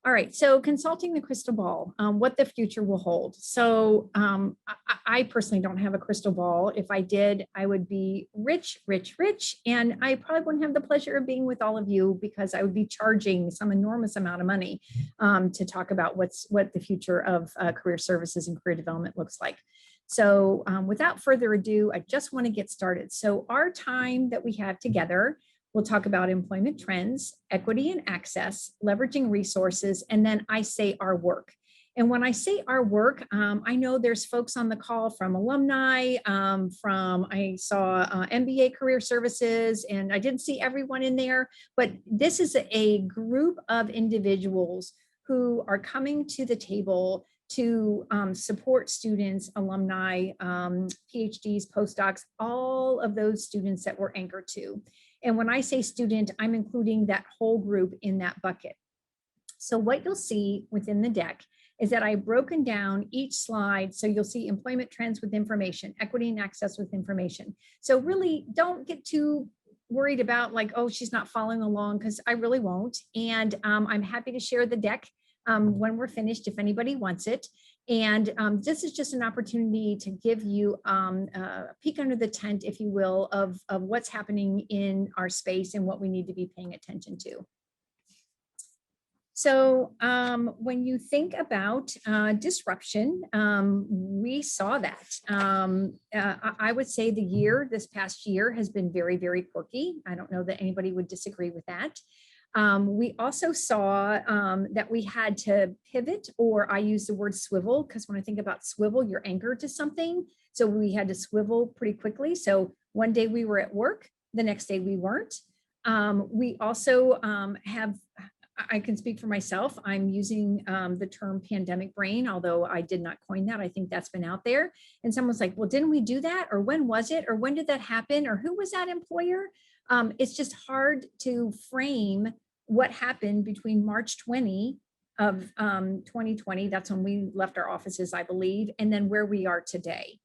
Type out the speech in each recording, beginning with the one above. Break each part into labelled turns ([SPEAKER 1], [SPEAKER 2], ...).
[SPEAKER 1] All right, so consulting the crystal ball, what the future will hold. So I personally don't have a crystal ball. If I did, I would be rich, rich, rich. And I probably wouldn't have the pleasure of being with all of you because I would be charging some enormous amount of money to talk about what the future of career services and career development looks like. So without further ado, I just want to get started. So our time that we have together, we'll talk about employment trends, equity and access, leveraging resources, and then I say our work. And when I say our work, I know there's folks on the call from Alumni, I saw MBA Career Services, and I didn't see everyone in there, but this is a group of individuals who are coming to the table to support students, alumni, PhDs, postdocs, all of those students that we're anchored to. And when I say student, I'm including that whole group in that bucket. So what you'll see within the deck is that I've broken down each slide. So you'll see employment trends with information, equity and access with information. So really don't get too worried about like, oh, she's not following along, because I really won't. And I'm happy to share the deck when we're finished, if anybody wants it. And this is just an opportunity to give you a peek under the tent, if you will, of what's happening in our space and what we need to be paying attention to. So when you think about disruption, we saw that. I would say this past year has been very, very quirky. I don't know that anybody would disagree with that. We also saw that we had to pivot, or I use the word swivel, because when I think about swivel, you're anchored to something. So we had to swivel pretty quickly. So one day we were at work, the next day we weren't. We also I can speak for myself, I'm using the term pandemic brain, although I did not coin that. I think that's been out there. And someone's like, well, didn't we do that? Or when was it? Or when did that happen? Or who was that employer? It's just hard to frame what happened between March 20 of 2020. That's when we left our offices, I believe, and then where we are today.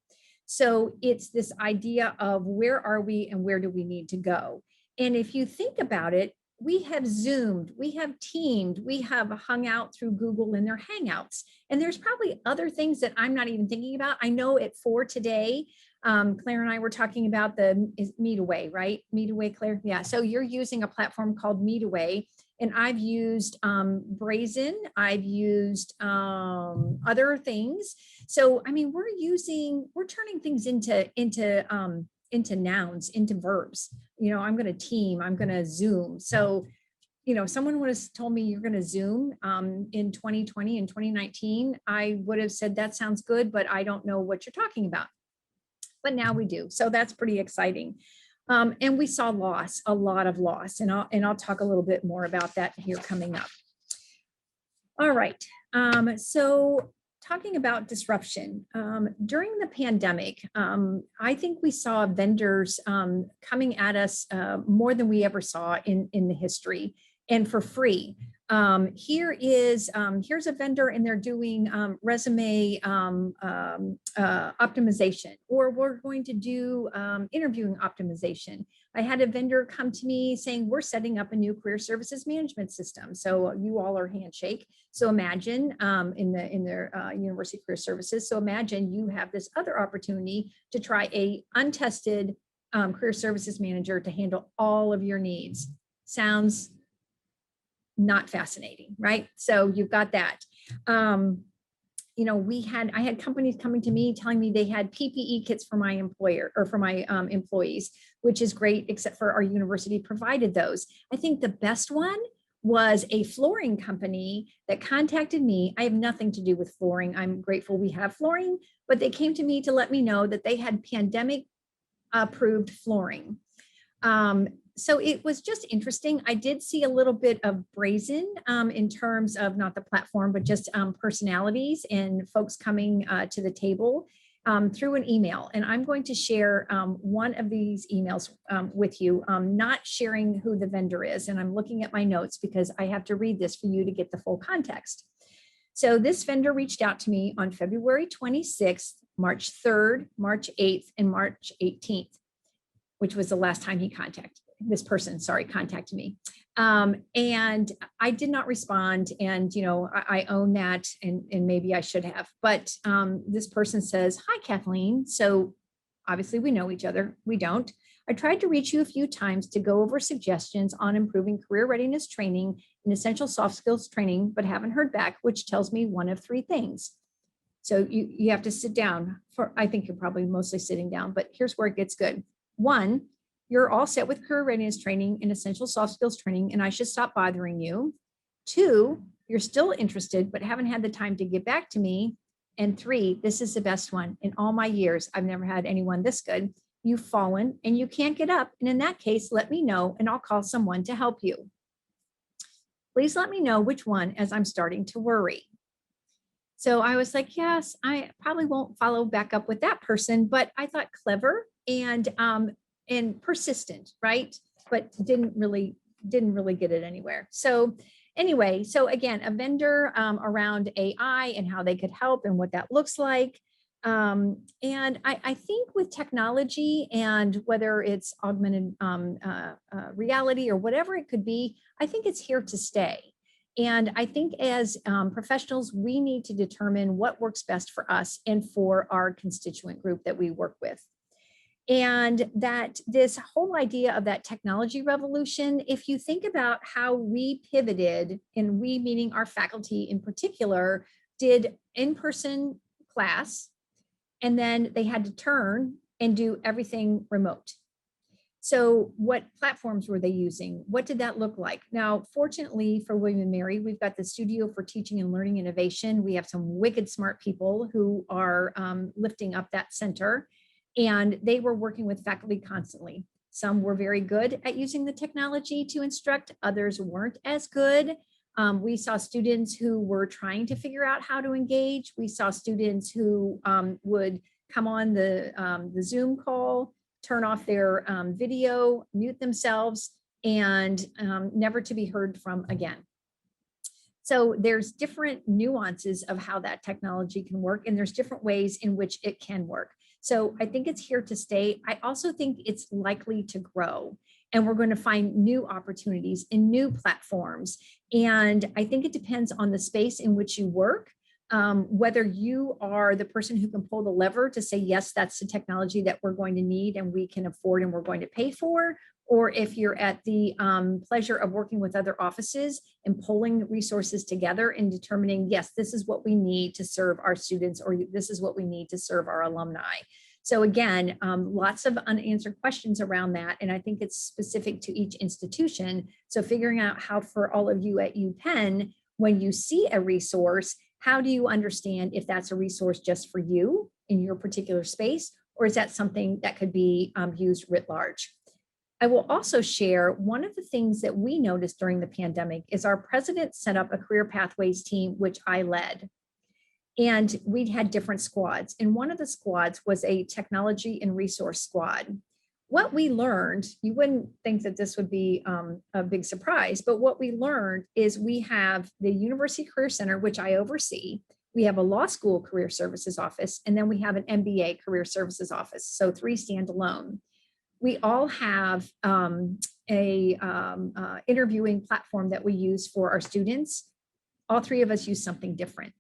[SPEAKER 1] So it's this idea of where are we and where do we need to go? And if you think about it, we have Zoomed, we have Teamed, we have hung out through Google in their Hangouts. And there's probably other things that I'm not even thinking about. I know at 4 today, Claire and I were talking about the Meetaway, right? Meetaway, Claire? Yeah, so you're using a platform called Meetaway, and I've used Brazen, I've used other things. So, I mean, we're turning things into nouns, into verbs. You know, I'm going to team, I'm going to Zoom. So, you know, someone would have told me you're going to Zoom in 2020 and 2019, I would have said, that sounds good, but I don't know what you're talking about. But now we do. So that's pretty exciting. And we saw loss, a lot of loss. And I'll talk a little bit more about that here coming up. All right. So talking about disruption, during the pandemic, I think we saw vendors coming at us more than we ever saw in the history, and for free. Here's a vendor, and they're doing resume optimization, or we're going to do interviewing optimization. I had a vendor come to me saying, we're setting up a new career services management system. So you all are Handshake. So imagine in their university career services. So imagine you have this other opportunity to try a untested career services manager to handle all of your needs. Sounds not fascinating, right? So you've got that. You know, I had companies coming to me telling me they had PPE kits for my employer, or for my employees, which is great, except for our university provided those. I think the best one was a flooring company that contacted me. I have nothing to do with flooring. I'm grateful we have flooring, but they came to me to let me know that they had pandemic approved flooring. So it was just interesting. I did see a little bit of Brazen in terms of not the platform, but just personalities and folks coming to the table through an email. And I'm going to share one of these emails with you, not sharing who the vendor is. And I'm looking at my notes because I have to read this for you to get the full context. So this vendor reached out to me on February 26th, March 3rd, March 8th, and March 18th, which was the last time he contacted this person, sorry, contacted me. And I did not respond. And, I own that, and maybe I should have. But this person says, "Hi, Kathleen." So obviously we know each other. We don't. "I tried to reach you a few times to go over suggestions on improving career readiness training and essential soft skills training, but haven't heard back, which tells me one of three things." So you have to sit down I think you're probably mostly sitting down, but here's where it gets good. One, you're all set with career readiness training and essential soft skills training, and I should stop bothering you. Two, you're still interested, but haven't had the time to get back to me. And three, this is the best one. In all my years, I've never had anyone this good. You've fallen and you can't get up. And in that case, let me know and I'll call someone to help you. Please let me know which one, as I'm starting to worry. So I was like, yes, I probably won't follow back up with that person, but I thought clever and persistent, right? But didn't really get it anywhere. So anyway, so again, a vendor around AI and how they could help and what that looks like. And I think with technology, and whether it's augmented reality or whatever it could be, I think it's here to stay. And I think as professionals, we need to determine what works best for us and for our constituent group that we work with. And that this whole idea of that technology revolution, if you think about how we pivoted, and we meaning our faculty in particular, did in-person class, and then they had to turn and do everything remote. So what platforms were they using? What did that look like? Now, fortunately for William & Mary, we've got the Studio for Teaching and Learning Innovation. We have some wicked smart people who are lifting up that center, and they were working with faculty constantly. Some were very good at using the technology to instruct, others weren't as good. We saw students who were trying to figure out how to engage. We saw students who would come on the Zoom call, turn off their video, mute themselves, and never to be heard from again. So there's different nuances of how that technology can work, and there's different ways in which it can work. So I think it's here to stay. I also think it's likely to grow, and we're going to find new opportunities in new platforms. And I think it depends on the space in which you work. Whether you are the person who can pull the lever to say, yes, that's the technology that we're going to need and we can afford and we're going to pay for, or if you're at the pleasure of working with other offices and pulling resources together and determining, yes, this is what we need to serve our students, or this is what we need to serve our alumni. So again, lots of unanswered questions around that. And I think it's specific to each institution. So figuring out how, for all of you at UPenn, when you see a resource, how do you understand if that's a resource just for you in your particular space, or is that something that could be used writ large? I will also share one of the things that we noticed during the pandemic is our president set up a career pathways team, which I led. And we had different squads. And one of the squads was a technology and resource squad. What we learned, you wouldn't think that this would be a big surprise, but what we learned is we have the University Career Center, which I oversee. We have a law school career services office, and then we have an MBA career services office. So 3 standalone. We all have a interviewing platform that we use for our students. All 3 of us use something different.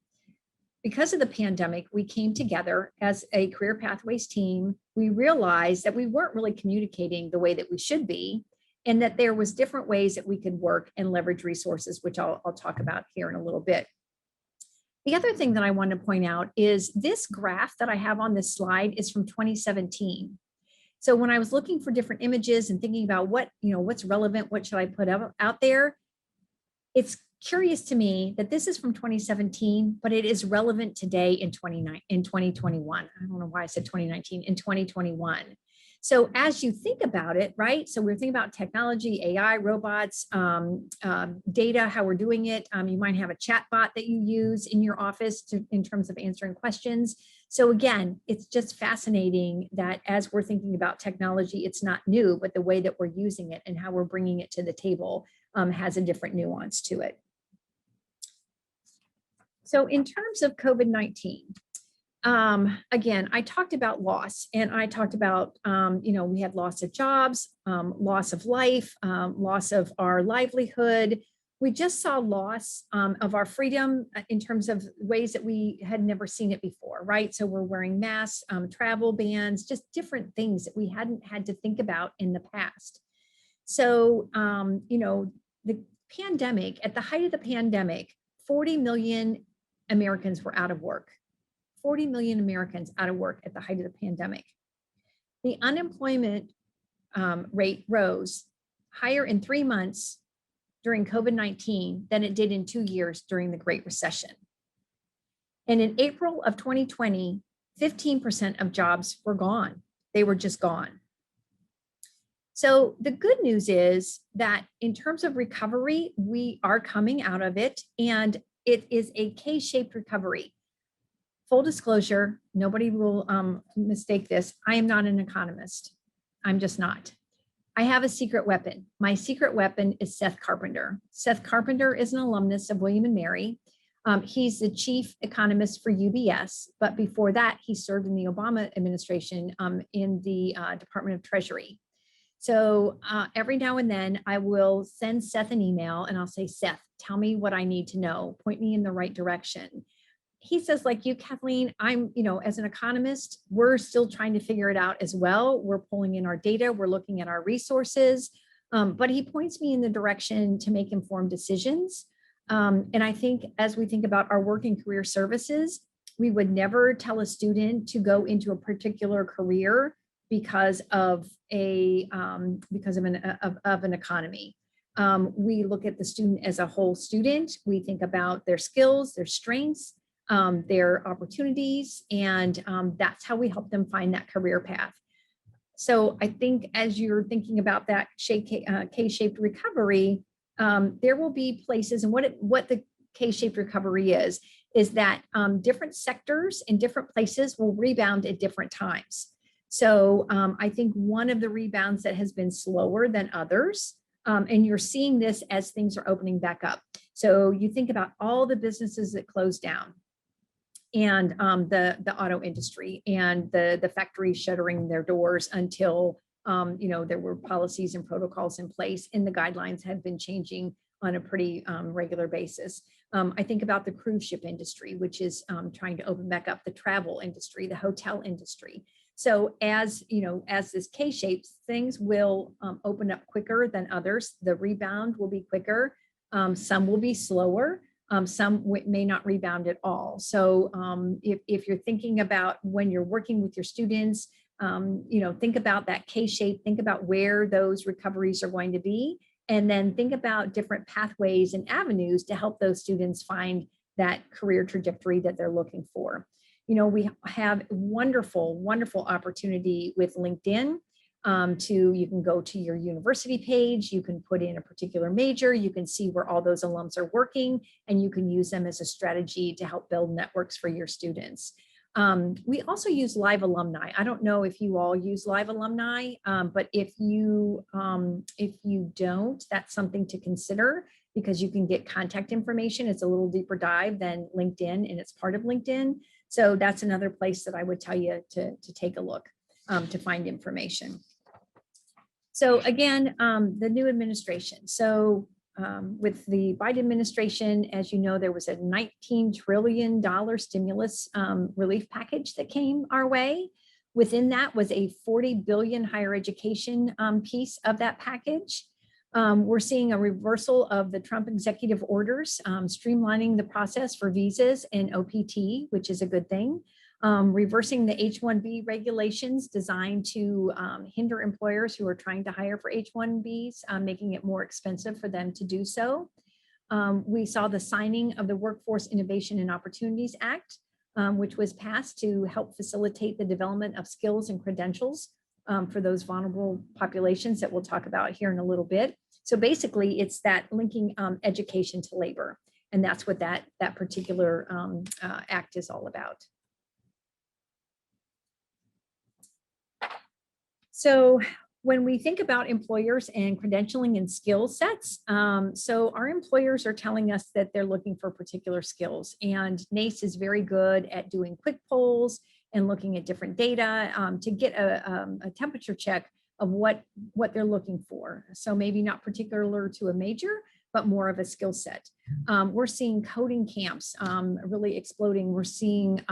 [SPEAKER 1] Because of the pandemic, we came together as a career pathways team. We realized that we weren't really communicating the way that we should be, and that there was different ways that we could work and leverage resources, which I'll talk about here in a little bit. The other thing that I want to point out is this graph that I have on this slide is from 2017. So when I was looking for different images and thinking about what's relevant, what should I put out there, it's curious to me that this is from 2017, but it is relevant today in 2021. I don't know why I said 2019, in 2021. So as you think about it, right? So we're thinking about technology, AI, robots, data, how we're doing it. You might have a chat bot that you use in your office in terms of answering questions. So again, it's just fascinating that as we're thinking about technology, it's not new, but the way that we're using it and how we're bringing it to the table has a different nuance to it. So in terms of COVID-19, Again, I talked about loss, and I talked about, we had loss of jobs, loss of life, loss of our livelihood. We just saw loss of our freedom in terms of ways that we had never seen it before, right? So we're wearing masks, travel bans, just different things that we hadn't had to think about in the past. So, the pandemic, at the height of the pandemic, 40 million Americans were out of work. 40 million Americans out of work at the height of the pandemic. The unemployment rate rose higher in 3 months during COVID-19 than it did in 2 years during the Great Recession. And in April of 2020, 15% of jobs were gone. They were just gone. So the good news is that in terms of recovery, we are coming out of it, and it is a K-shaped recovery. Full disclosure, nobody will mistake this. I am not an economist. I'm just not. I have a secret weapon. My secret weapon is Seth Carpenter. Seth Carpenter is an alumnus of William and Mary. He's the chief economist for UBS, but before that, he served in the Obama administration in the Department of Treasury. So every now and then I will send Seth an email and I'll say, Seth, tell me what I need to know, point me in the right direction. He says, like you, Kathleen, I'm, as an economist, we're still trying to figure it out as well. We're pulling in our data, we're looking at our resources, but he points me in the direction to make informed decisions. And I think as we think about our work and career services, we would never tell a student to go into a particular career because of an economy. We look at the student as a whole student. We think about their skills, their strengths, their opportunities, and that's how we help them find that career path. So I think as you're thinking about that K-shaped recovery, there will be places, and what the K-shaped recovery is that different sectors in different places will rebound at different times. So I think one of the rebounds that has been slower than others, and you're seeing this as things are opening back up. So you think about all the businesses that closed down, and the auto industry, and the factories shuttering their doors until there were policies and protocols in place, and the guidelines have been changing on a pretty regular basis. I think about the cruise ship industry, which is trying to open back up, the travel industry, the hotel industry. So as this K-shape, things will open up quicker than others. The rebound will be quicker. Some will be slower. Some may not rebound at all. So if you're thinking about when you're working with your students, think about that K-shape, think about where those recoveries are going to be, and then think about different pathways and avenues to help those students find that career trajectory that they're looking for. We have wonderful, wonderful opportunity with LinkedIn. You can go to your university page, you can put in a particular major, you can see where all those alums are working, and you can use them as a strategy to help build networks for your students. We also use Live Alumni. I don't know if you all use Live Alumni, but if you don't, that's something to consider, because you can get contact information. It's a little deeper dive than LinkedIn, and it's part of LinkedIn. So that's another place that I would tell you to take a look to find information. So again, the new administration. So with the Biden administration, as you know, there was a $19 trillion stimulus relief package that came our way. Within that was a $40 billion higher education piece of that package. We're seeing a reversal of the Trump executive orders, streamlining the process for visas and OPT, which is a good thing. Reversing the H-1B regulations designed to hinder employers who are trying to hire for H-1Bs, making it more expensive for them to do so. We saw the signing of the Workforce Innovation and Opportunities Act, which was passed to help facilitate the development of skills and credentials for those vulnerable populations that we'll talk about here in a little bit. So basically, it's that linking education to labor, and that's what that particular act is all about. So when we think about employers and credentialing and skill sets, so our employers are telling us that they're looking for particular skills, and NACE is very good at doing quick polls and looking at different data to get a temperature check of what they're looking for. So maybe not particular to a major, but more of a skill set. We're seeing coding camps really exploding. We're seeing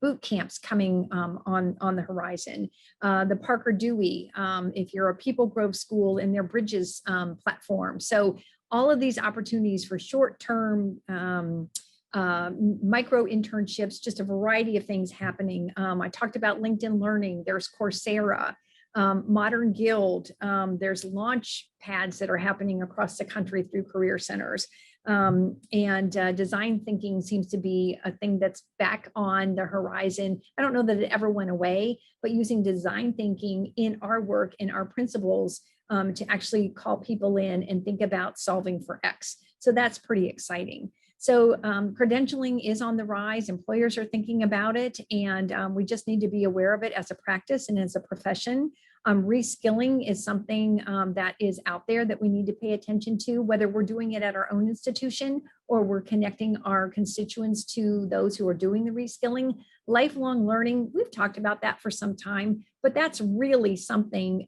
[SPEAKER 1] boot camps coming on the horizon. The Parker Dewey, if you're a People Grove school, in their Bridges platform. So all of these opportunities for short-term micro internships, just a variety of things happening. I talked about LinkedIn Learning. There's Coursera. Modern Guild, there's launch pads that are happening across the country through career centers. And design thinking seems to be a thing that's back on the horizon. I don't know that it ever went away, but using design thinking in our work, in our principles, to actually call people in and think about solving for X. So that's pretty exciting. So credentialing is on the rise. Employers are thinking about it, and we just need to be aware of it as a practice and as a profession. Reskilling is something that is out there that we need to pay attention to, whether we're doing it at our own institution or we're connecting our constituents to those who are doing the reskilling. Lifelong learning, we've talked about that for some time, but that's really something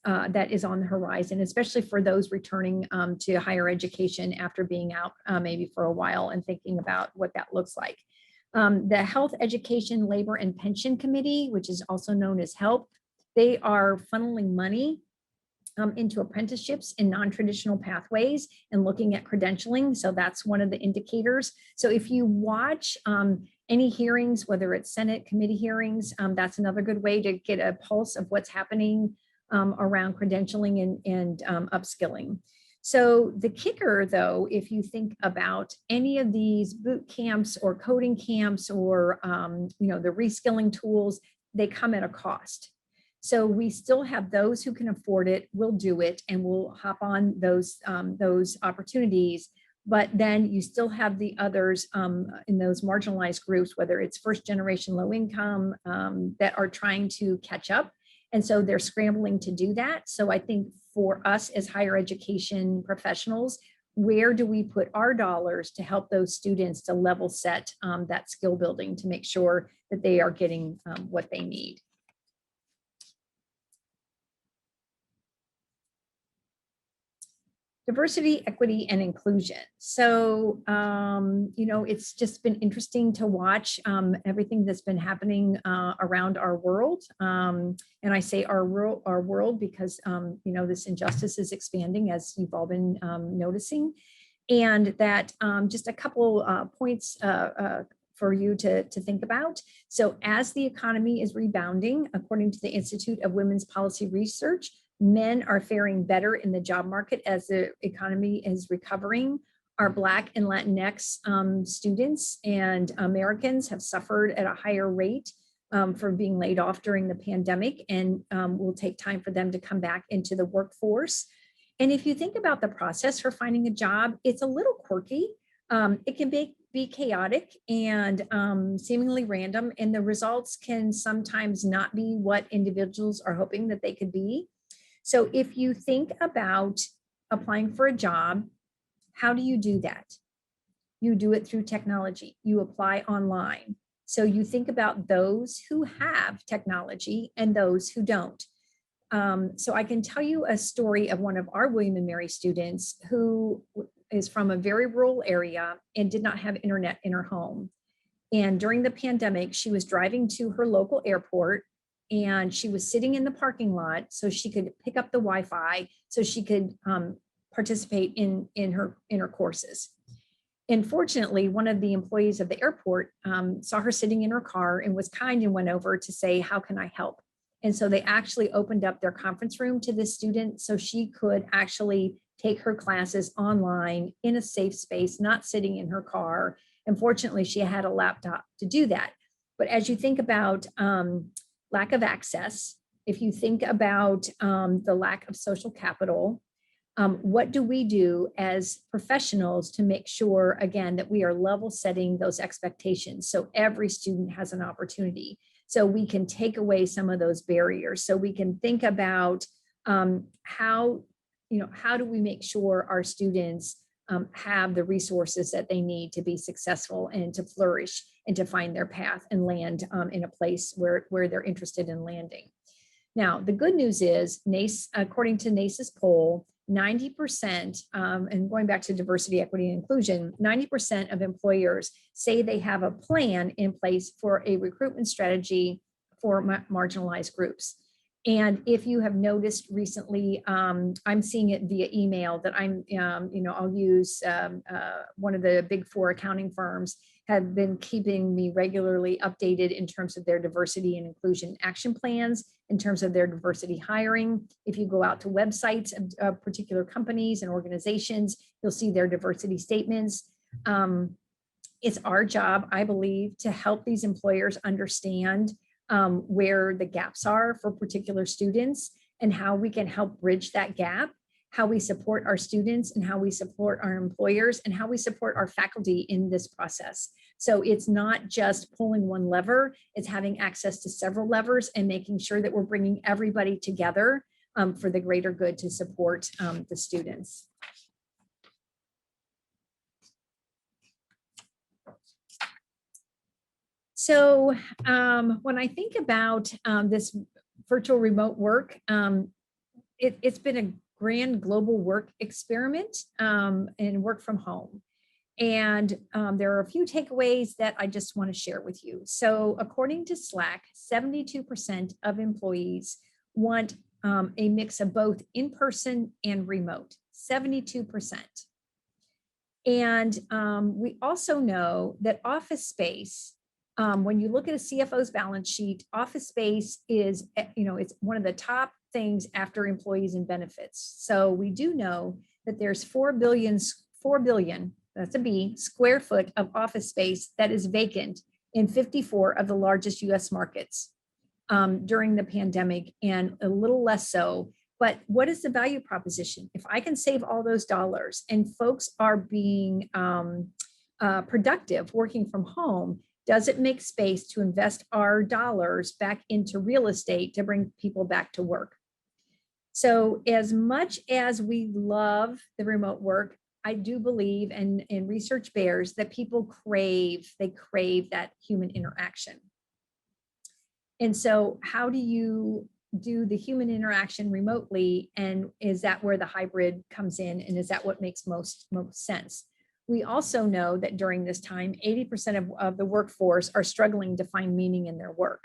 [SPEAKER 1] that is on the horizon, especially for those returning to higher education after being out maybe for a while and thinking about what that looks like. The Health, Education, Labor, and Pension Committee, which is also known as HELP, they are funneling money into apprenticeships in non-traditional pathways and looking at credentialing. So that's one of the indicators. So if you watch any hearings, whether it's Senate committee hearings, that's another good way to get a pulse of what's happening around credentialing and upskilling. So the kicker, though, if you think about any of these boot camps or coding camps or the reskilling tools, they come at a cost. So we still have those who can afford it, will do it, and will hop on those opportunities. But then you still have the others in those marginalized groups, whether it's first generation low income that are trying to catch up. And so they're scrambling to do that. So I think for us as higher education professionals, where do we put our dollars to help those students to level set that skill building to make sure that they are getting what they need? Diversity, equity, and inclusion. So, it's just been interesting to watch everything that's been happening around our world. And I say our world because, this injustice is expanding, as you've all been noticing. And that just a couple points for you to think about. So as the economy is rebounding, according to the Institute of Women's Policy Research, men are faring better in the job market as the economy is recovering. Our Black and Latinx students and Americans have suffered at a higher rate for being laid off during the pandemic, and will take time for them to come back into the workforce. And if you think about the process for finding a job, it's a little quirky. It can be chaotic and seemingly random, and the results can sometimes not be what individuals are hoping that they could be. So if you think about applying for a job, how do you do that? You do it through technology. You apply online. So you think about those who have technology and those who don't. So I can tell you a story of one of our William and Mary students who is from a very rural area and did not have internet in her home. And during the pandemic, she was driving to her local airport, and she was sitting in the parking lot so she could pick up the Wi-Fi so she could participate in her courses. And fortunately, one of the employees of the airport saw her sitting in her car and was kind and went over to say, "How can I help?" And so they actually opened up their conference room to this student so she could actually take her classes online in a safe space, not sitting in her car. And fortunately, she had a laptop to do that. But as you think about lack of access, if you think about the lack of social capital, what do we do as professionals to make sure, again, that we are level setting those expectations so every student has an opportunity, so we can take away some of those barriers, so we can think about how do we make sure our students have the resources that they need to be successful and to flourish and to find their path and land in a place where they're interested in landing. Now, the good news is NACE, according to NACE's poll, 90%, and going back to diversity, equity, and inclusion, 90% of employers say they have a plan in place for a recruitment strategy for marginalized groups. And if you have noticed recently, I'm seeing it via email that I'll use one of the big four accounting firms have been keeping me regularly updated in terms of their diversity and inclusion action plans, in terms of their diversity hiring. If you go out to websites of particular companies and organizations, you'll see their diversity statements. It's our job, I believe, to help these employers understand where the gaps are for particular students and how we can help bridge that gap, how we support our students and how we support our employers and how we support our faculty in this process. So it's not just pulling one lever, it's having access to several levers and making sure that we're bringing everybody together for the greater good to support the students. So when I think about this virtual remote work, it's been a grand global work experiment and work from home. And there are a few takeaways that I just want to share with you. So according to Slack, 72% of employees want a mix of both in-person and remote, 72%. And we also know that office space, when you look at a CFO's balance sheet, office space is, it's one of the top things after employees and benefits. So we do know that there's 4 billion, that's a B, square foot of office space that is vacant in 54 of the largest US markets during the pandemic, and a little less so. But what is the value proposition? If I can save all those dollars and folks are being productive working from home, does it make space to invest our dollars back into real estate to bring people back to work? So as much as we love the remote work, I do believe, and research bears, that people crave that human interaction. And so how do you do the human interaction remotely? And is that where the hybrid comes in? And is that what makes most sense? We also know that during this time, 80% of the workforce are struggling to find meaning in their work.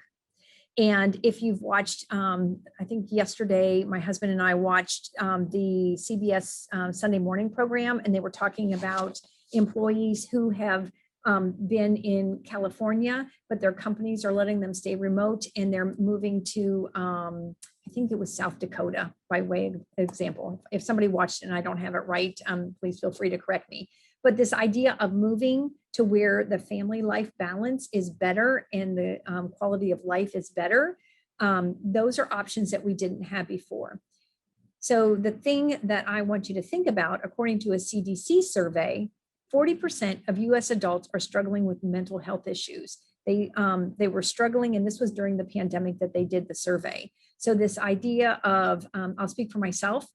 [SPEAKER 1] And if you've watched, I think yesterday, my husband and I watched the CBS Sunday morning program, and they were talking about employees who have been in California, but their companies are letting them stay remote, and they're moving to, I think it was South Dakota, by way of example. If somebody watched it and I don't have it right, please feel free to correct me. But this idea of moving to where the family life balance is better and the quality of life is better, those are options that we didn't have before. So the thing that I want you to think about, according to a CDC survey, 40% of US adults are struggling with mental health issues. They were struggling, and this was during the pandemic that they did the survey. So this idea of, I'll speak for myself,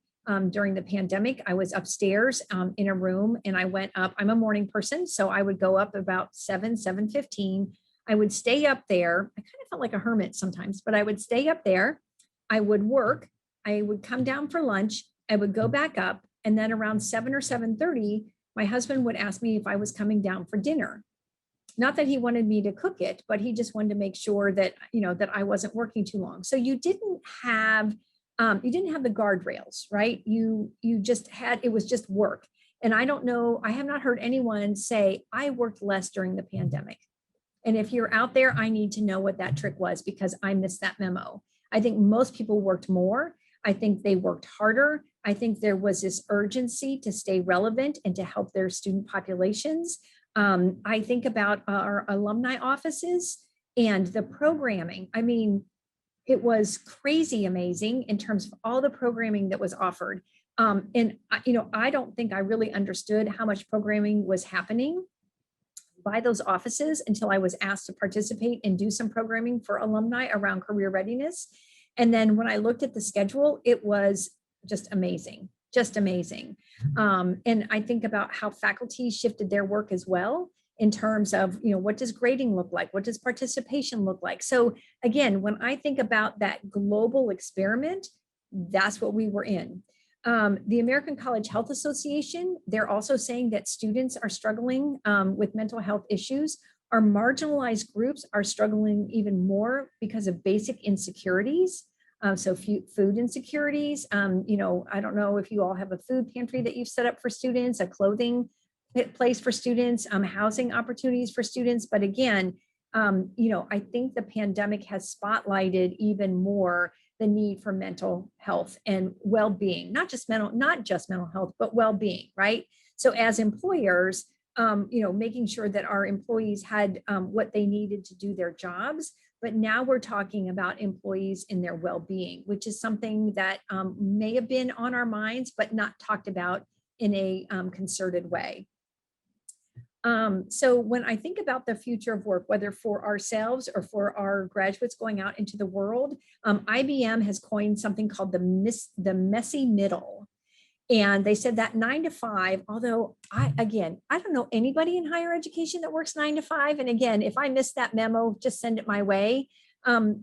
[SPEAKER 1] during the pandemic, I was upstairs in a room, and I went up. I'm a morning person, so I would go up about 7:15. I would stay up there. I kind of felt like a hermit sometimes, but I would stay up there. I would work. I would come down for lunch. I would go back up, and then around 7 or 7:30, my husband would ask me if I was coming down for dinner. Not that he wanted me to cook it, but he just wanted to make sure that, that I wasn't working too long. So you didn't have the guardrails, right? You just had, it was just work. And I don't know, I have not heard anyone say, I worked less during the pandemic. And if you're out there, I need to know what that trick was, because I missed that memo. I think most people worked more. I think they worked harder. I think there was this urgency to stay relevant and to help their student populations. I think about our alumni offices and the programming. I mean, it was crazy amazing in terms of all the programming that was offered. And I don't think I really understood how much programming was happening by those offices until I was asked to participate and do some programming for alumni around career readiness. And then when I looked at the schedule, it was just amazing, just amazing. And I think about how faculty shifted their work as well in terms of, what does grading look like? What does participation look like? So again, when I think about that global experiment, that's what we were in. The American College Health Association, they're also saying that students are struggling with mental health issues. Our marginalized groups are struggling even more because of basic insecurities. So food insecurities, I don't know if you all have a food pantry that you've set up for students, a clothing place for students, housing opportunities for students. But again, I think the pandemic has spotlighted even more the need for mental health and well-being, not just mental health, but well-being, right? So as employers, making sure that our employees had what they needed to do their jobs. But now we're talking about employees in their well-being, which is something that may have been on our minds, but not talked about in a concerted way. So when I think about the future of work, whether for ourselves or for our graduates going out into the world, IBM has coined something called the messy middle. And they said that 9 to 5, although I don't know anybody in higher education that works 9 to 5. And again, if I missed that memo, just send it my way,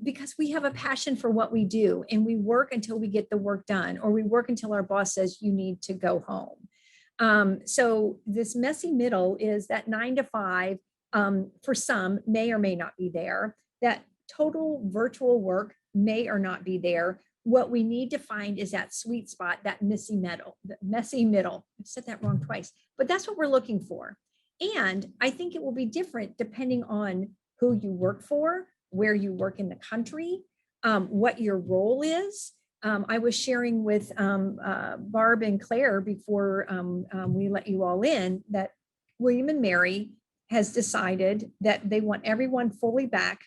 [SPEAKER 1] because we have a passion for what we do and we work until we get the work done, or we work until our boss says you need to go home. So this messy middle is that 9 to 5, for some may or may not be there. That total virtual work may or not be there. What we need to find is that sweet spot, that messy middle. I said that wrong twice, but that's what we're looking for. And I think it will be different depending on who you work for, where you work in the country, what your role is. I was sharing with Barb and Claire before we let you all in that William and Mary has decided that they want everyone fully back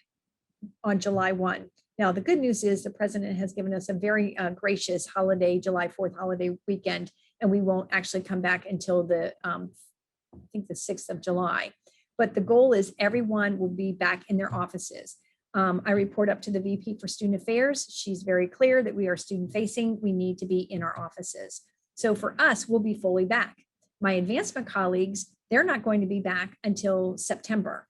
[SPEAKER 1] on July 1. Now, the good news is the president has given us a very gracious holiday, July 4th holiday weekend, and we won't actually come back until I think the 6th of July. But the goal is everyone will be back in their offices. I report up to the VP for Student Affairs. She's very clear that we are student facing. We need to be in our offices. So for us, we'll be fully back. My advancement colleagues, they're not going to be back until September.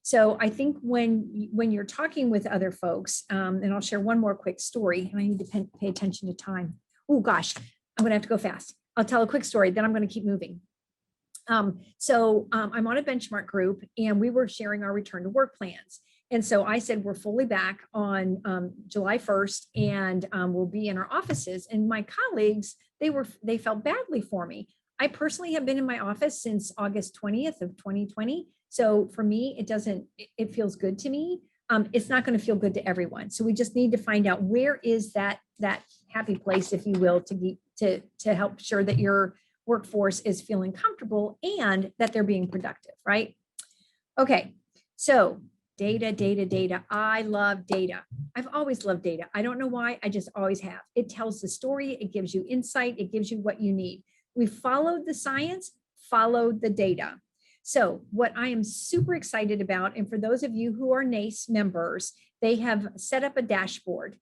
[SPEAKER 1] So I think when you're talking with other folks, and I'll share one more quick story, and I need to pay attention to time. Oh gosh, I'm gonna have to go fast. I'll tell a quick story, then I'm gonna keep moving. I'm on a benchmark group and we were sharing our return to work plans. And so I said, we're fully back on July 1st and we'll be in our offices. And my colleagues, they felt badly for me. I personally have been in my office since August 20th of 2020. So for me, it feels good to me. It's not going to feel good to everyone. So we just need to find out where is that happy place, if you will, to help sure that your workforce is feeling comfortable and that they're being productive, right? Okay, so data. I love data. I've always loved data. I don't know why, I just always have. It tells the story, it gives you insight, it gives you what you need. We followed the science, followed the data. So what I am super excited about, and for those of you who are NACE members, they have set up a dashboard.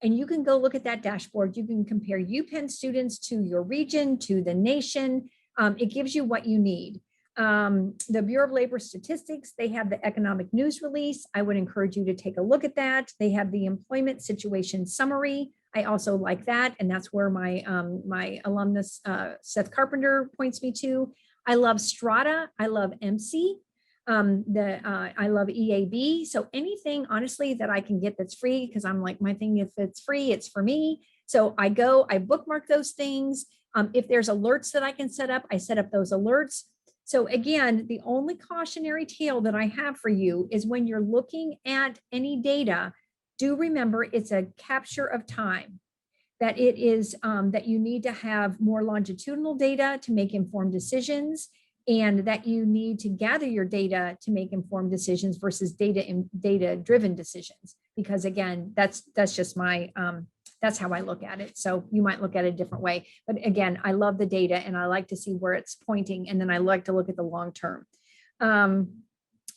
[SPEAKER 1] And you can go look at that dashboard. You can compare UPenn students to your region, to the nation. It gives you what you need. The Bureau of Labor Statistics, they have the economic news release. I would encourage you to take a look at that. They have the employment situation summary. I also like that. And that's where my alumnus, Seth Carpenter, points me to. I love Strata. I love MC. I love EAB. So anything, honestly, that I can get that's free, because I'm like, my thing, if it's free, it's for me. So I bookmark those things. If there's alerts that I can set up, I set up those alerts. So again, the only cautionary tale that I have for you is when you're looking at any data, do remember it's a capture of time, that it is that you need to have more longitudinal data to make informed decisions, and that you need to gather your data to make informed decisions versus data-driven decisions. Because again, that's just my, that's how I look at it. So you might look at it a different way. But again, I love the data and I like to see where it's pointing. And then I like to look at the long term.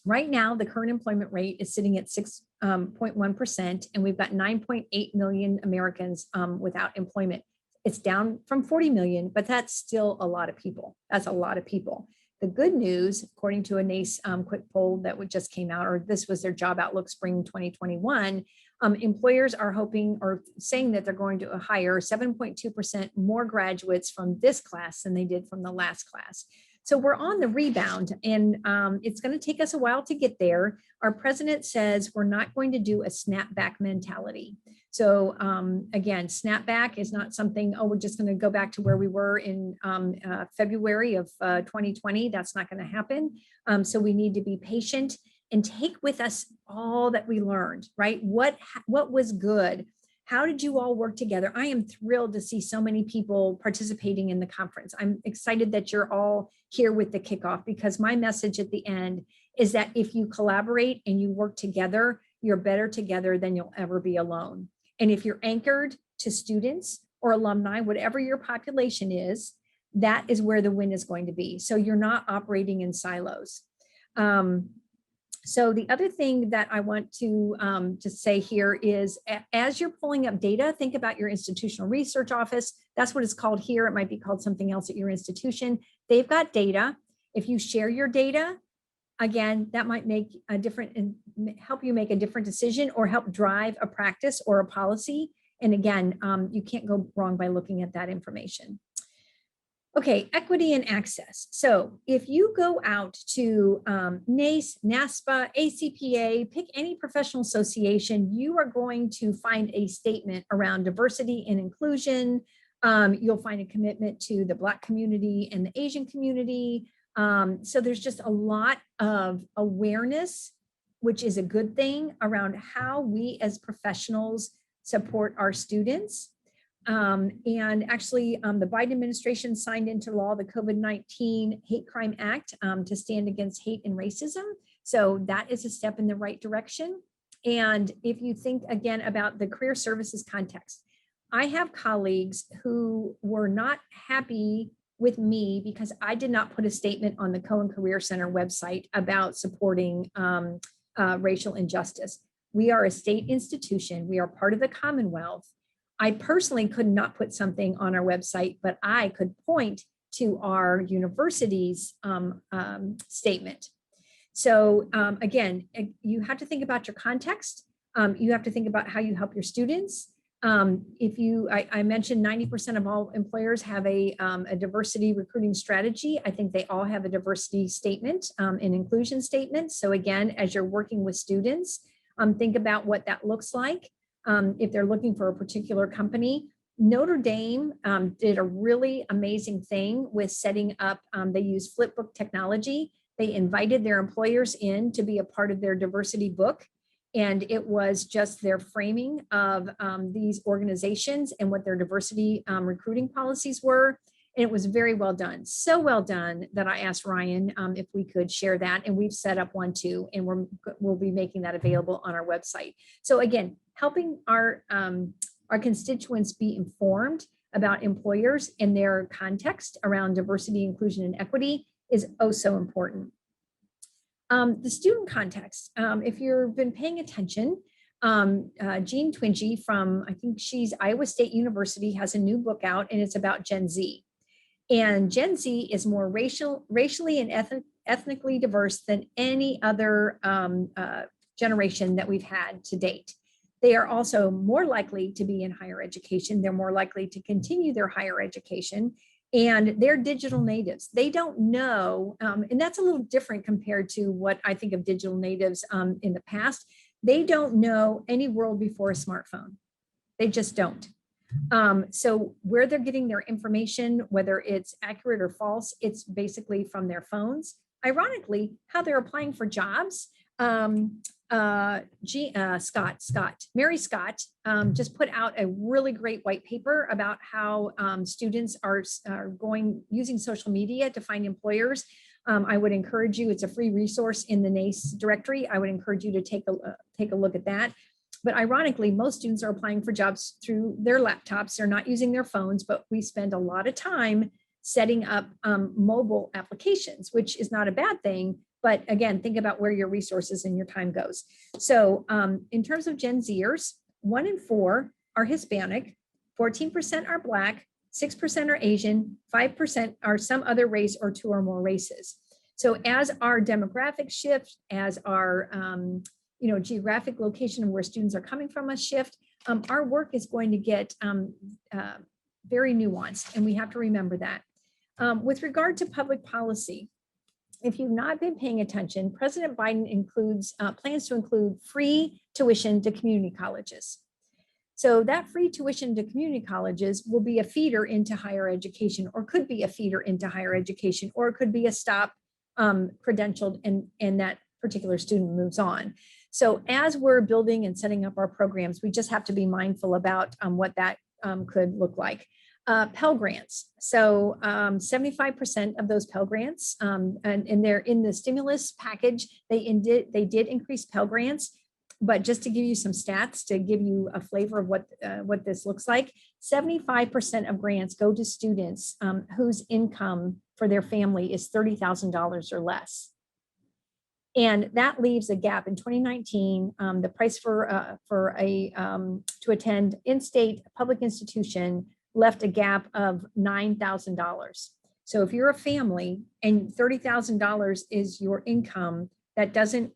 [SPEAKER 1] Right now, the current employment rate is sitting at 6.1%, and we've got 9.8 million Americans without employment. It's down from 40 million, but that's still a lot of people. That's a lot of people. The good news, according to a NACE quick poll that just came out, or this was their job outlook spring 2021, employers are hoping or saying that they're going to hire 7.2% more graduates from this class than they did from the last class. So we're on the rebound, and it's going to take us a while to get there. Our president says we're not going to do a snapback mentality. So again, snapback is not something, oh, we're just going to go back to where we were in February of 2020. That's not going to happen. So we need to be patient and take with us all that we learned, right? What was good? How did you all work together? I am thrilled to see so many people participating in the conference. I'm excited that you're all here with the kickoff, because my message at the end is that if you collaborate and you work together, you're better together than you'll ever be alone. And if you're anchored to students or alumni, whatever your population is, that is where the win is going to be. So you're not operating in silos. So the other thing that I want to just say here is, as you're pulling up data, think about your institutional research office. That's what it's called here. It might be called something else at your institution. They've got data. If you share your data, again, that might make a different and help you make a different decision or help drive a practice or a policy. And again, you can't go wrong by looking at that information. Okay, equity and access. So if you go out to NACE, NASPA, ACPA, pick any professional association, you are going to find a statement around diversity and inclusion. You'll find a commitment to the Black community and the Asian community. So there's just a lot of awareness, which is a good thing, around how we as professionals support our students. And actually, the Biden administration signed into law the COVID-19 Hate Crime Act to stand against hate and racism. So that is a step in the right direction. And if you think again about the career services context, I have colleagues who were not happy with me because I did not put a statement on the Cohen Career Center website about supporting racial injustice. We are a state institution. We are part of the Commonwealth. I personally could not put something on our website, but I could point to our university's statement. So again, you have to think about your context. You have to think about how you help your students. I mentioned 90% of all employers have a diversity recruiting strategy. I think they all have a diversity statement, an inclusion statement. So again, as you're working with students, think about what that looks like. If they're looking for a particular company. Notre Dame did a really amazing thing with setting up, they used Flipbook technology. They invited their employers in to be a part of their diversity book. And it was just their framing of these organizations and what their diversity recruiting policies were. And it was very well done. So well done that I asked Ryan if we could share that. And we've set up one too, and we'll be making that available on our website. So again, helping our constituents be informed about employers and their context around diversity, inclusion, and equity is oh so important. The student context, if you've been paying attention, Jean Twenge from, I think she's Iowa State University, has a new book out, and it's about Gen Z. And Gen Z is more racially and ethnically diverse than any other generation that we've had to date. They are also more likely to be in higher education. They're more likely to continue their higher education, and they're digital natives. They don't know, and that's a little different compared to what I think of digital natives in the past. They don't know any world before a smartphone. They just don't. So where they're getting their information, whether it's accurate or false, it's basically from their phones. Ironically, how they're applying for jobs, Mary Scott just put out a really great white paper about how students are using social media to find employers. I would encourage you, it's a free resource in the NACE directory. I would encourage you to take a look at that. But ironically, most students are applying for jobs through their laptops. They're not using their phones, but we spend a lot of time setting up mobile applications, which is not a bad thing, But again, think about where your resources and your time goes. So in terms of Gen Zers, 1 in 4 are Hispanic, 14% are Black, 6% are Asian, 5% are some other race or 2 or more races. So as our demographic shift, as our geographic location of where students are coming from a shift, our work is going to get very nuanced, and we have to remember that. With regard to public policy, if you've not been paying attention, President Biden plans to include free tuition to community colleges. So that free tuition to community colleges will be a feeder into higher education, or could be a feeder into higher education, or it could be a stop credentialed and that particular student moves on. So as we're building and setting up our programs, we just have to be mindful about what that could look like. Pell Grants. So 75% of those Pell Grants, and they're in the stimulus package, they did increase Pell Grants. But just to give you some stats, to give you a flavor of what this looks like, 75% of grants go to students whose income for their family is $30,000 or less. And that leaves a gap. In 2019, the price to attend in-state public institution left a gap of $9,000. So if you're a family and $30,000 is your income, that doesn't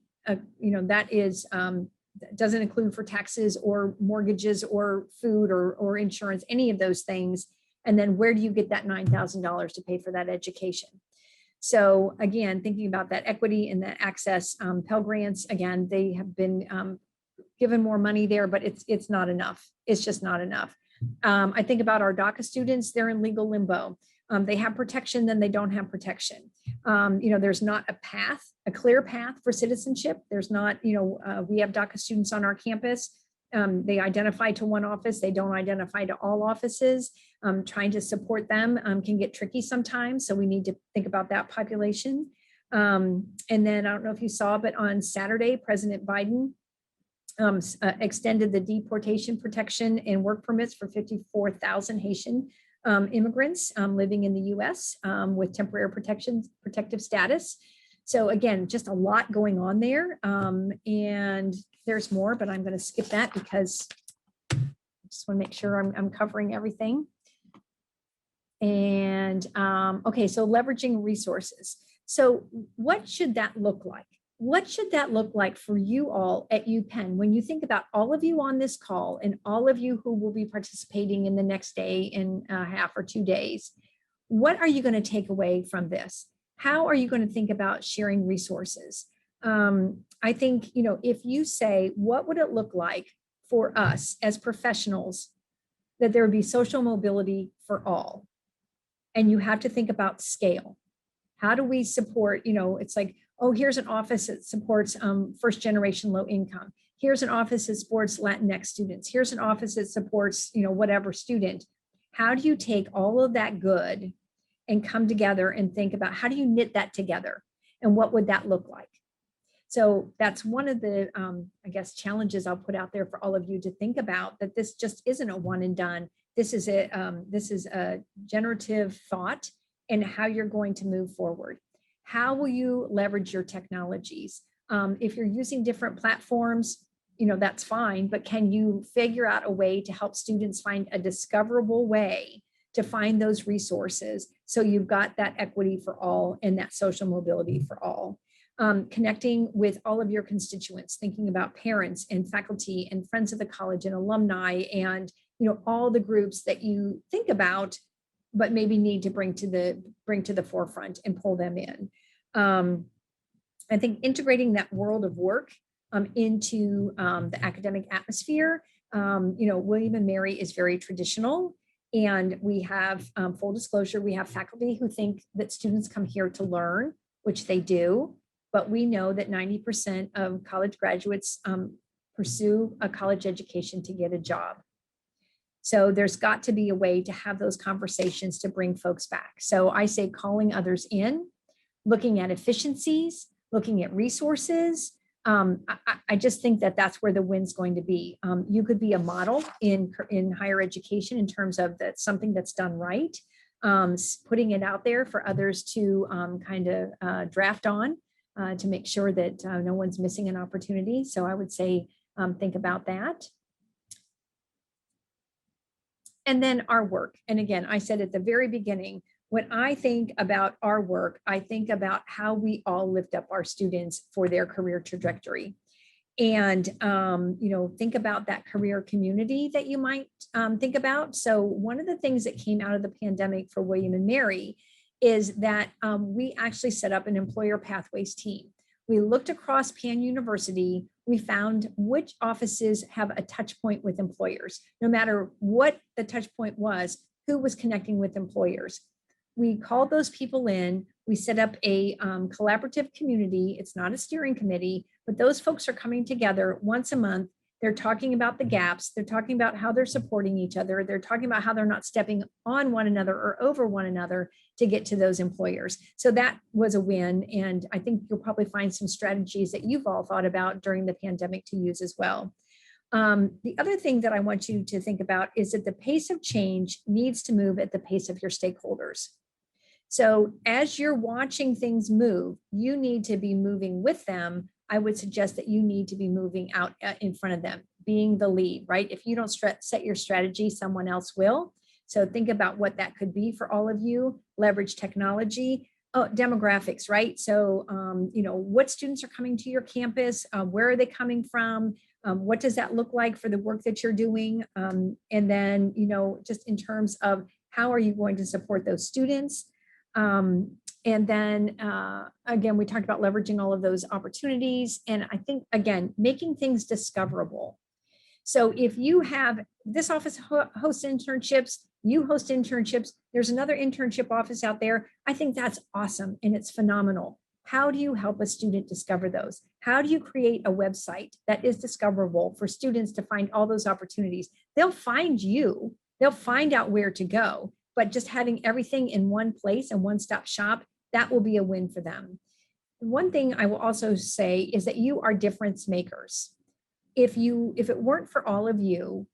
[SPEAKER 1] doesn't include for taxes or mortgages or food or insurance, any of those things. And then where do you get that $9,000 to pay for that education? So again, thinking about that equity and that access, Pell Grants, again, they have been given more money there, but it's not enough. It's just not enough. I think about our DACA students, they're in legal limbo. They have protection, then they don't have protection. There's not a clear path for citizenship. There's not, we have DACA students on our campus. They identify to one office. They don't identify to all offices. Trying to support them can get tricky sometimes. So we need to think about that population. And then I don't know if you saw, but on Saturday, President Biden extended the deportation protection and work permits for 54,000 Haitian immigrants living in the U.S. With temporary protective status. So again, just a lot going on there. And there's more, but I'm going to skip that because I just want to make sure I'm covering everything. And okay, so leveraging resources. So what should that look like? What should that look like for you all at UPenn when you think about all of you on this call and all of you who will be participating in the next day and a half or 2 days? What are you going to take away from this? How are you going to think about sharing resources? I think, if you say, what would it look like for us as professionals that there would be social mobility for all? And you have to think about scale. How do we support, it's like, oh, here's an office that supports first generation low income. Here's an office that supports Latinx students. Here's an office that supports, whatever student. How do you take all of that good and come together and think about how do you knit that together? And what would that look like? So that's one of the, challenges I'll put out there for all of you to think about, that this just isn't a one and done. This is a generative thought and how you're going to move forward. How will you leverage your technologies? If you're using different platforms, that's fine, but can you figure out a way to help students find a discoverable way to find those resources so you've got that equity for all and that social mobility for all? Connecting with all of your constituents, thinking about parents and faculty and friends of the college and alumni and all the groups that you think about but maybe need to bring to the forefront and pull them in. I think integrating that world of work into the academic atmosphere. William and Mary is very traditional, and we have, full disclosure, we have faculty who think that students come here to learn, which they do, but we know that 90% of college graduates pursue a college education to get a job. So there's got to be a way to have those conversations to bring folks back. So I say calling others in, looking at efficiencies, looking at resources. I just think that that's where the win's going to be. You could be a model in higher education in terms of that something that's done right, putting it out there for others to draft on. to make sure that no one's missing an opportunity. So I would say, think about that. And then our work. And again, I said at the very beginning, when I think about our work, I think about how we all lift up our students for their career trajectory. And, think about that career community that you might think about. So one of the things that came out of the pandemic for William and Mary is that we actually set up an employer pathways team. We looked across Penn University. We found which offices have a touch point with employers, no matter what the touch point was, who was connecting with employers. We called those people in. We set up a collaborative community. It's not a steering committee, but those folks are coming together once a month. They're talking about the gaps. They're talking about how they're supporting each other. They're talking about how they're not stepping on one another or over one another to get to those employers. So that was a win. And I think you'll probably find some strategies that you've all thought about during the pandemic to use as well. The other thing that I want you to think about is that the pace of change needs to move at the pace of your stakeholders. So as you're watching things move, you need to be moving with them. I would suggest that you need to be moving out in front of them, being the lead, right? If you don't set your strategy, someone else will. So think about what that could be for all of you. Leverage technology. Oh, demographics, right? So, what students are coming to your campus? Where are they coming from? What does that look like for the work that you're doing? And then, just in terms of how are you going to support those students? And then, again, we talked about leveraging all of those opportunities. And I think, again, making things discoverable. So if you have this office hosts internships, you host internships, there's another internship office out there. I think that's awesome and it's phenomenal. How do you help a student discover those? How do you create a website that is discoverable for students to find all those opportunities? They'll find you, they'll find out where to go, but just having everything in one place and one-stop shop, that will be a win for them. One thing I will also say is that you are difference makers. If it weren't for all of you,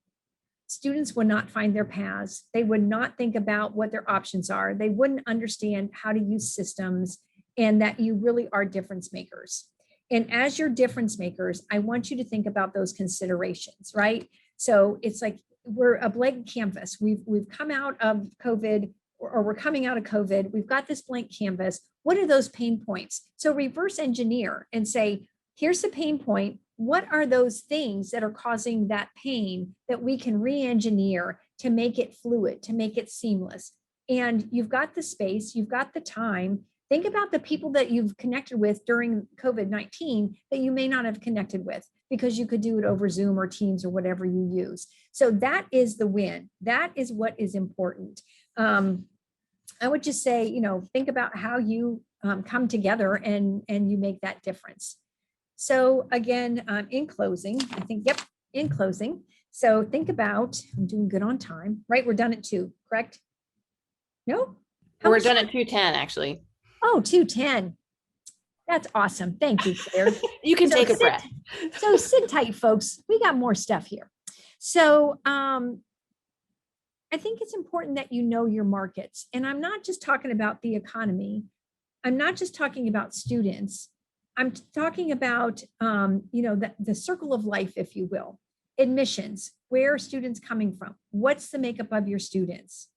[SPEAKER 1] students would not find their paths. They would not think about what their options are. They wouldn't understand how to use systems, and that you really are difference makers. And as you're difference makers, I want you to think about those considerations, right? So it's like we're a blank canvas. We've come out of COVID, or we're coming out of COVID. We've got this blank canvas. What are those pain points? So reverse engineer and say, here's the pain point. What are those things that are causing that pain that we can re-engineer to make it fluid, to make it seamless? And you've got the space, you've got the time. Think about the people that you've connected with during COVID-19 that you may not have connected with because you could do it over Zoom or Teams or whatever you use. So that is the win. That is what is important. I would just say, think about how you come together and you make that difference. So again, in closing, in closing. So think about, I'm doing good on time, right? We're done at 2, correct? No?
[SPEAKER 2] We're done at 2:10, actually.
[SPEAKER 1] Oh, 2:10. That's awesome. Thank you, Claire.
[SPEAKER 2] You can take a breath.
[SPEAKER 1] So sit tight, folks. We got more stuff here. So I think it's important that you know your markets. And I'm not just talking about the economy. I'm not just talking about students. I'm talking about, the circle of life, if you will. Admissions, where are students coming from? What's the makeup of your students?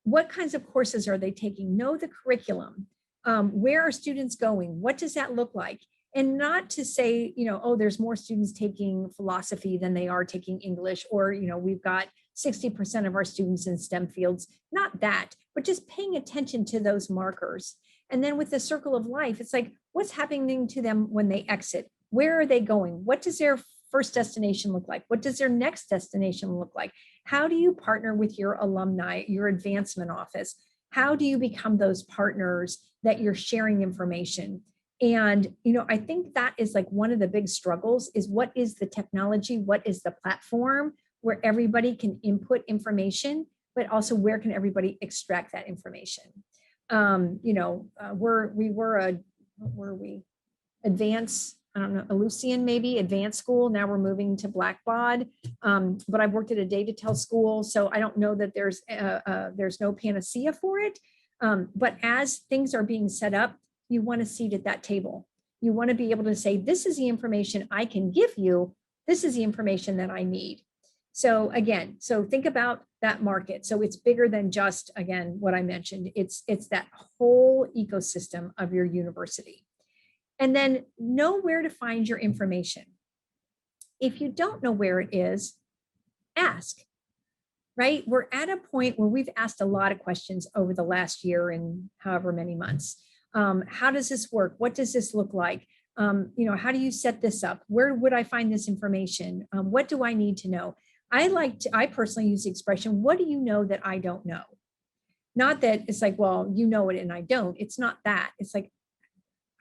[SPEAKER 1] What kinds of courses are they taking? Know the curriculum. Where are students going? What does that look like? And not to say, there's more students taking philosophy than they are taking English, or, we've got 60% of our students in STEM fields. Not that, but just paying attention to those markers. And then with the circle of life, it's like, what's happening to them when they exit? Where are they going? What does their first destination look like? What does their next destination look like? How do you partner with your alumni, your advancement office? How do you become those partners that you're sharing information? And, I think that is like one of the big struggles is what is the technology? What is the platform where everybody can input information, but also where can everybody extract that information? Advanced, I don't know, Ellucian maybe, advanced school. Now we're moving to Blackbaud. But I've worked at a Datatel school, so I don't know that there's no panacea for it. But as things are being set up, you want a seat at that table. You want to be able to say, this is the information I can give you. This is the information that I need. So again, so think about that market. So it's bigger than just, again, what I mentioned. It's that whole ecosystem of your university. And then know where to find your information. If you don't know where it is, ask, right? We're at a point where we've asked a lot of questions over the last year and however many months. How does this work? What does this look like? How do you set this up? Where would I find this information? What do I need to know? I personally use the expression, what do you know that I don't know? Not that it's like, well, you know it and I don't. It's not that. It's like,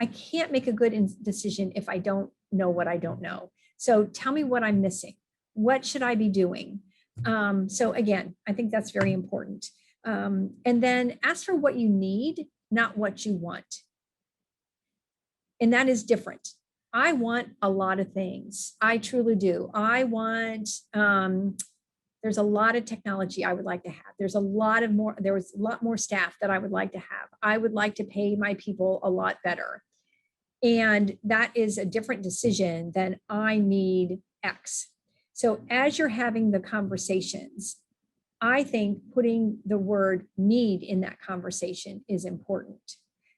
[SPEAKER 1] I can't make a good decision if I don't know what I don't know. So tell me what I'm missing. What should I be doing? So again, I think that's very important. And then ask for what you need, not what you want. And that is different. I want a lot of things. I truly do. I want, there's a lot of technology I would like to have. There was a lot more staff that I would like to have. I would like to pay my people a lot better. And that is a different decision than I need X. So as you're having the conversations, I think putting the word need in that conversation is important,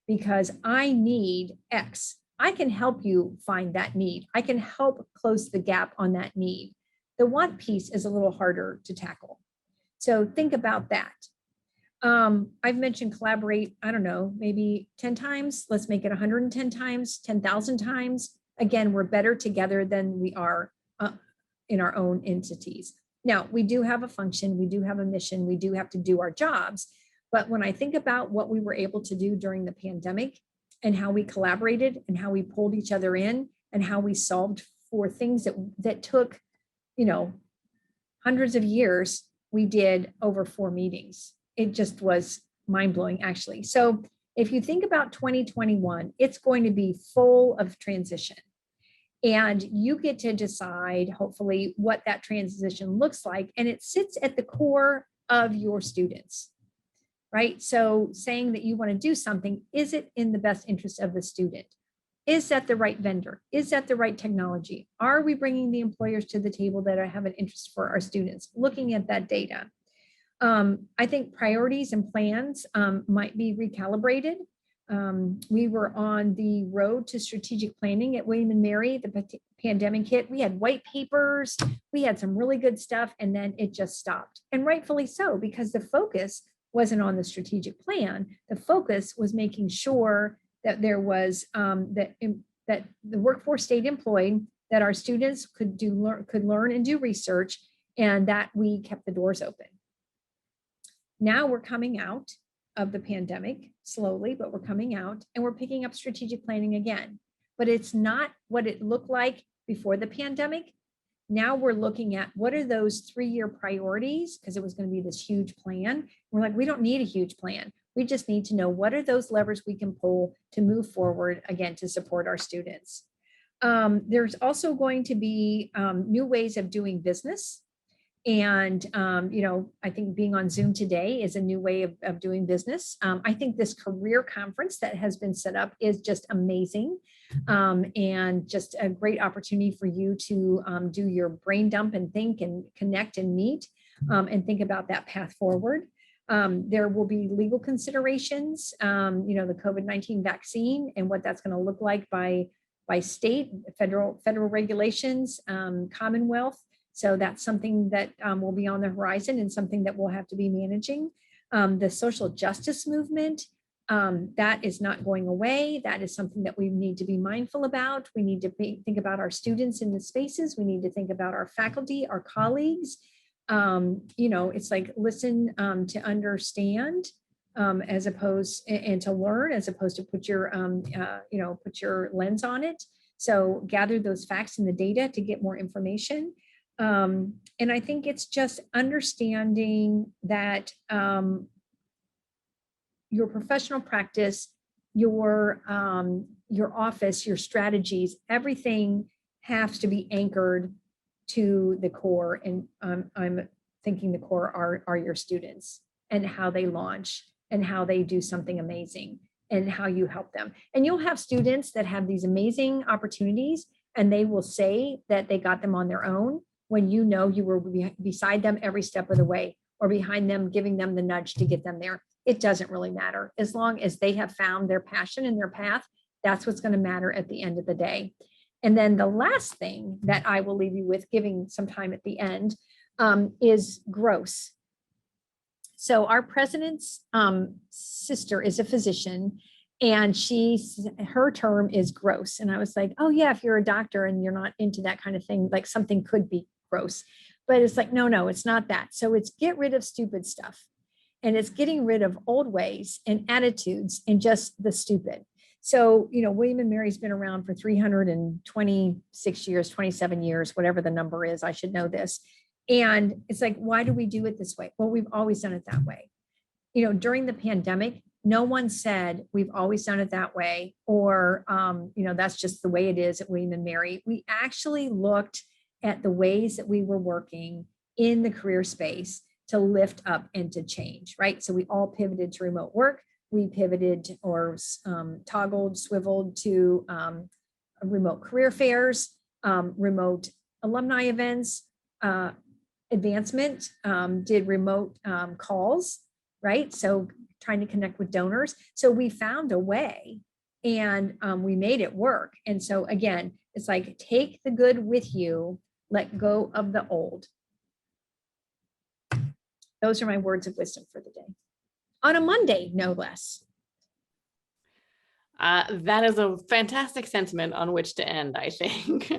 [SPEAKER 1] because I need X. I can help you find that need. I can help close the gap on that need. The want piece is a little harder to tackle. So think about that. I've mentioned collaborate, I don't know, maybe 10 times. Let's make it 110 times, 10,000 times. Again, we're better together than we are in our own entities. Now, we do have a function, we do have a mission, we do have to do our jobs. But when I think about what we were able to do during the pandemic and how we collaborated and how we pulled each other in and how we solved for things that took, hundreds of years, we did over 4 meetings. It just was mind-blowing, actually. So if you think about 2021, it's going to be full of transition. And you get to decide, hopefully, what that transition looks like. And it sits at the core of your students, right? So saying that you want to do something, is it in the best interest of the student? Is that the right vendor? Is that the right technology? Are we bringing the employers to the table that have an interest for our students? Looking at that data. I think priorities and plans might be recalibrated. We were on the road to strategic planning at William and Mary. The pandemic hit. We had white papers. We had some really good stuff, and then it just stopped. And rightfully so, because the focus wasn't on the strategic plan. The focus was making sure that there was that the workforce stayed employed, that our students could learn and do research, and that we kept the doors open. Now we're coming out of the pandemic slowly, but we're coming out and we're picking up strategic planning again. But it's not what it looked like before the pandemic. Now we're looking at what are those 3-year priorities, because it was going to be this huge plan. We're like, we don't need a huge plan. We just need to know what are those levers we can pull to move forward, again, to support our students. There's also going to be new ways of doing business. And, I think being on Zoom today is a new way of doing business. I think this career conference that has been set up is just amazing, and just a great opportunity for you to do your brain dump and think and connect and meet and think about that path forward. There will be legal considerations, the COVID-19 vaccine and what that's going to look like by state, federal regulations, Commonwealth. So that's something that will be on the horizon and something that we'll have to be managing. The social justice movement, that is not going away. That is something that we need to be mindful about. We need to think about our students in the spaces. We need to think about our faculty, our colleagues. It's like listen to understand as opposed and to learn, as opposed to put your lens on it. So gather those facts and the data to get more information. And I think it's just understanding that your professional practice, your office, your strategies, everything has to be anchored to the core. And I'm thinking the core are your students and how they launch and how they do something amazing. and how you help them. And you'll have students that have these amazing opportunities and they will say that they got them on their own when you know you were beside them every step of the way or behind them, giving them the nudge to get them there. It doesn't really matter. As long as they have found their passion and their path, that's what's going to matter at the end of the day. And then the last thing that I will leave you with, giving some time at the end, is gross. So our president's sister is a physician, and her term is gross. And I was like, oh yeah, if you're a doctor and you're not into that kind of thing, like something could be gross. But it's like, no, it's not that. So it's get rid of stupid stuff. And it's getting rid of old ways and attitudes and just the stupid. So, William and Mary's been around for 326 years, 27 years, whatever the number is, I should know this. And it's like, why do we do it this way? Well, we've always done it that way. During the pandemic, no one said we've always done it that way, or, that's just the way it is at William and Mary. We actually looked at the ways that we were working in the career space to lift up and to change, right? So we all pivoted to remote work. We pivoted or toggled, swiveled to remote career fairs, remote alumni events, advancement, did remote calls, right? So trying to connect with donors. So we found a way and we made it work. And so again, it's like, take the good with you, let go of the old. Those are my words of wisdom for the day. On a Monday, no less.
[SPEAKER 2] That is a fantastic sentiment on which to end, I think.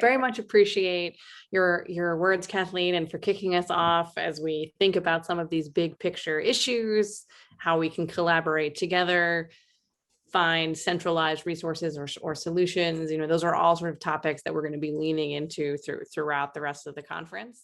[SPEAKER 2] Very much appreciate your words, Kathleen, and for kicking us off as we think about some of these big picture issues, how we can collaborate together, find centralized resources or solutions. Those are all sort of topics that we're going to be leaning into throughout the rest of the conference.